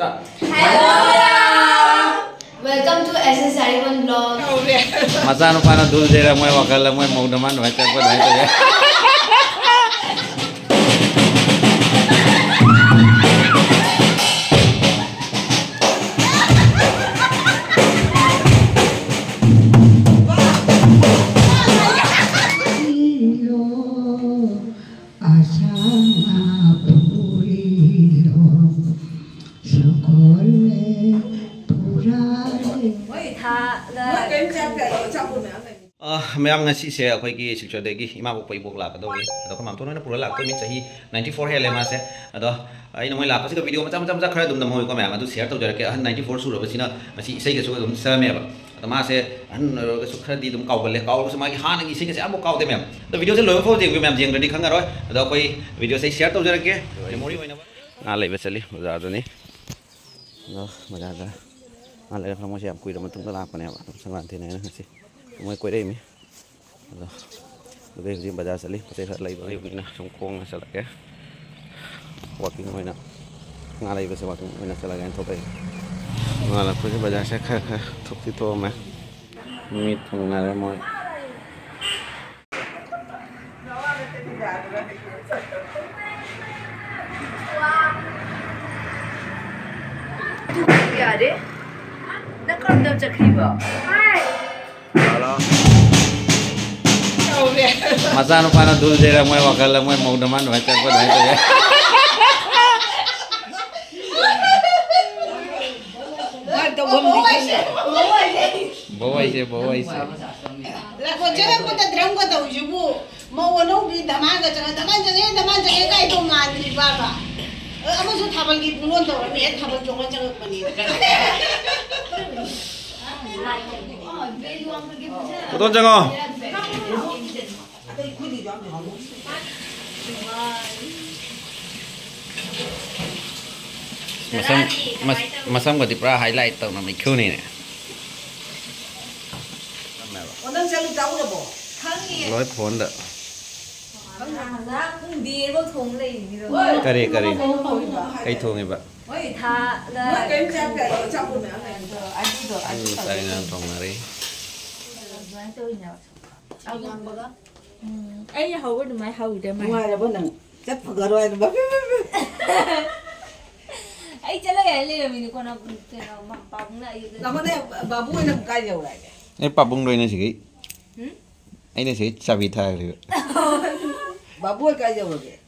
Welcome to SS Jaribond vlog. Macam mana dulu saya mau wakal mau deman macam apa dah itu ya. Mayam ngashi se Eikhoi ki Silchar degi ima Eikhoi Ebok la kado ni ado ka Mamton na pura la ko mi chahi 94 he le ma se ado ai no moi la ka se video macam khara dum dam hoi ko mayam adu share to jara ke 94 su ro basina masi sei ke su dum sa me ba ado ma se an ro su khara di dum kau le kau su ma ki han gi sei ke se am kau te mayam to video se lo fo je mayam jeng ready khang roi ado koi video se share to jara ke memory hoina na lai ba chali bazar do ni no bazar da na lai khang mo se am kuira matunga la pa ne ba sanglan the ne na si moi koi dei mi Oke, jadi baca sekali, pasal saya lagi balik ni nak songkong salah ke, walking mana, ngalai pasal walking mana salah kan topai, ngalah pasal baca saya kah top itu mah, mit mengalah moi. Ya deh, nak kau dah cakap apa? Hai. Halo. Macam mana dulu saya mau wakal mau deman macam apa dah itu ya. Bawa isi. Lah kau jangan kau tak terang kau tahu juga. Mau orang di daman jangan kau itu mandi bapa. Amu tu thabal gitu nuan tu, ni thabal jangan pani. Betul jangan. Masam gak dipra highlight tau nama ikut ni. Orang selalu tahu dah boh. Loi phone dah. Kari. Kai thong ni ba. Saya ngang thong nari. Ai hầu có máy hầu để mà. Ngoài là bên này chắc phải rồi nó bắp. Ai chả lấy lên mình còn nó mặc bóng lại. Nó có đây bà bui nó cay nhiều lại. Ai papung đôi này sih? Ai này sih cabai thai rồi. Bà bui cay nhiều rồi.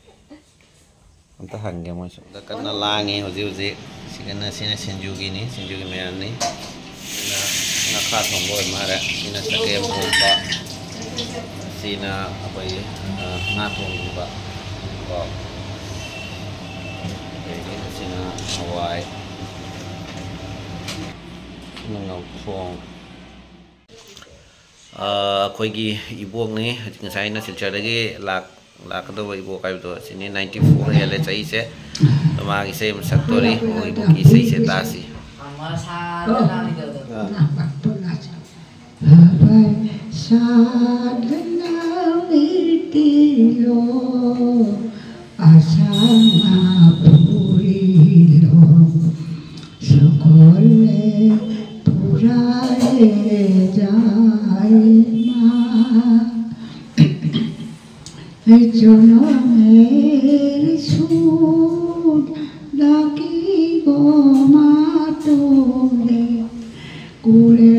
Entah hangga masuk. Karena langi hozi. Sini senjugi mayam ni. Na khas nombor mara. Sini sakem pompa. Sini apa ini? Natung juga. Kok. Ini sini Hawaii. Nangau fong. Eikhoi Ebok ni, saya nak Silchar lagi lak tu Ebok kau tu sini 94 ya le cai se, magi se saktori Ebok isi se tasi. Jono mere sud lagi go matole kule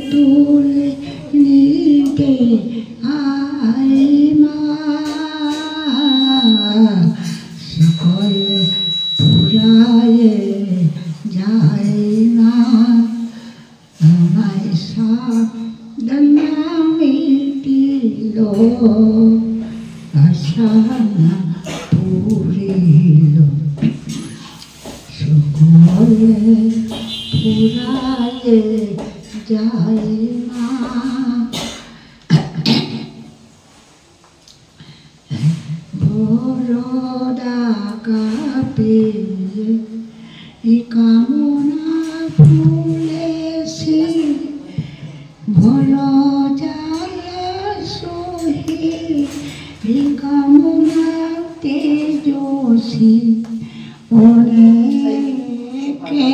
tule nite aima sukole puraye jaina maisa danami tilo Asana purilo sukole puraye jaima boroda kape ikamuna fulesi bolo jaya sohi ikamuna tejosi ole ke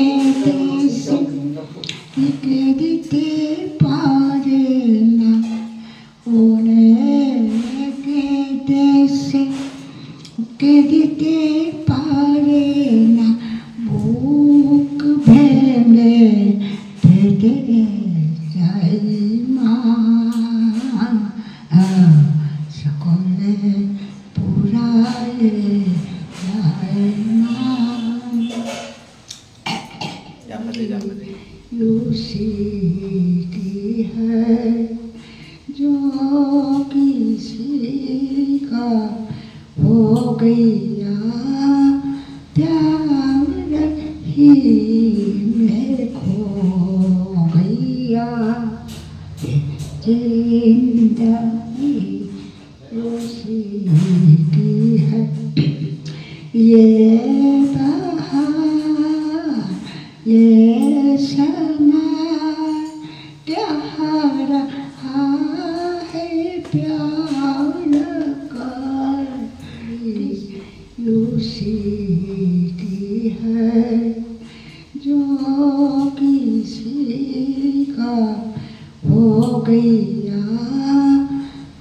सीती है जो किसी का हो गया प्यार ही में खो गया जिंदगी सीती है ये बहार ये समा क्या रहा है प्यार का सीती है जो किसी का हो गया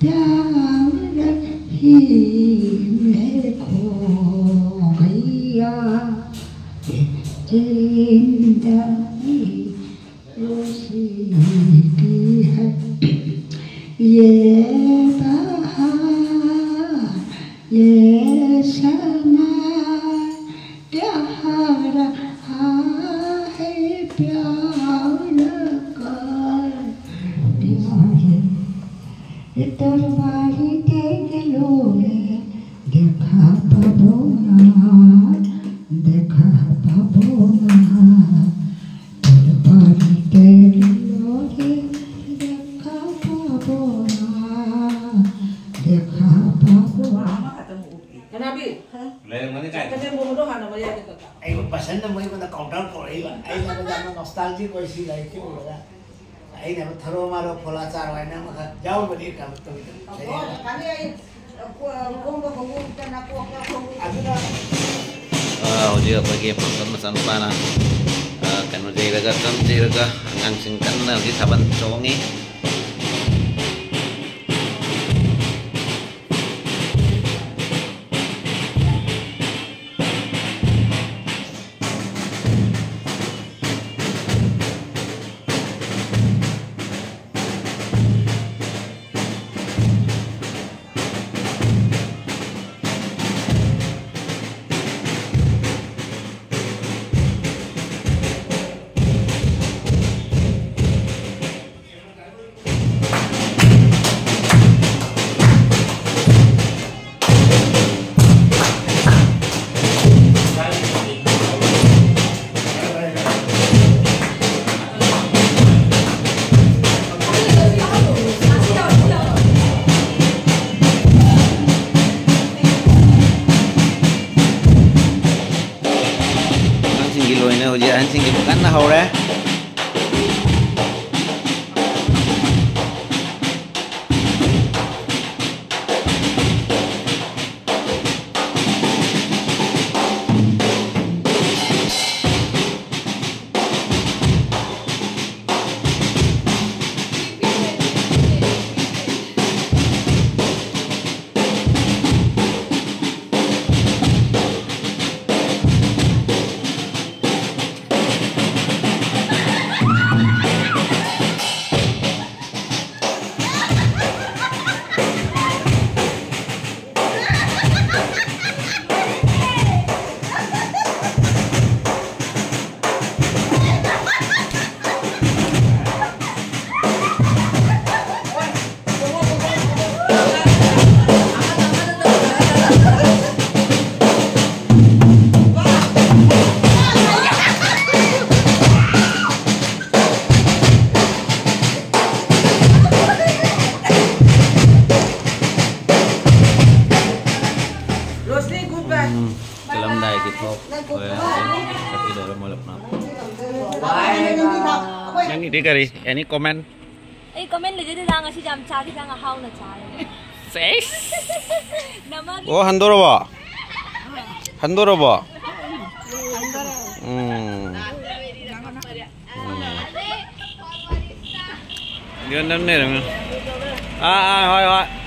प्यार ही में खो गया जिंदगी सीती है ये बहार ये समा क्या रहा है प्यार का तरवाही देख लो देखा पबोना देखा पबोना तरवाही देख लो देखा पबोना देखा पबोना Kenapa? Lain mana kan? Kita mau doa nama dia kita. Ayo pasan nama itu nak counter kori lah. Ayo nama zaman nostalgia koi si lah itu lah. Ayo nama tharo maro pola car wai nama kan jauh beri kamu tu itu. Oh, kali aku gomba gomba kan aku. Aku dah. Hujung apa lagi pesan mana? Kan menjaga angang singkan lagi saban songi. Singha bukan lah orang. Ini kari, any comment? Comment le jadi dah ngashi jam cari dah ngahau na cari. Ses? Oh handoro ba? Handoro ba? Yun nam ne. Hoi hoi.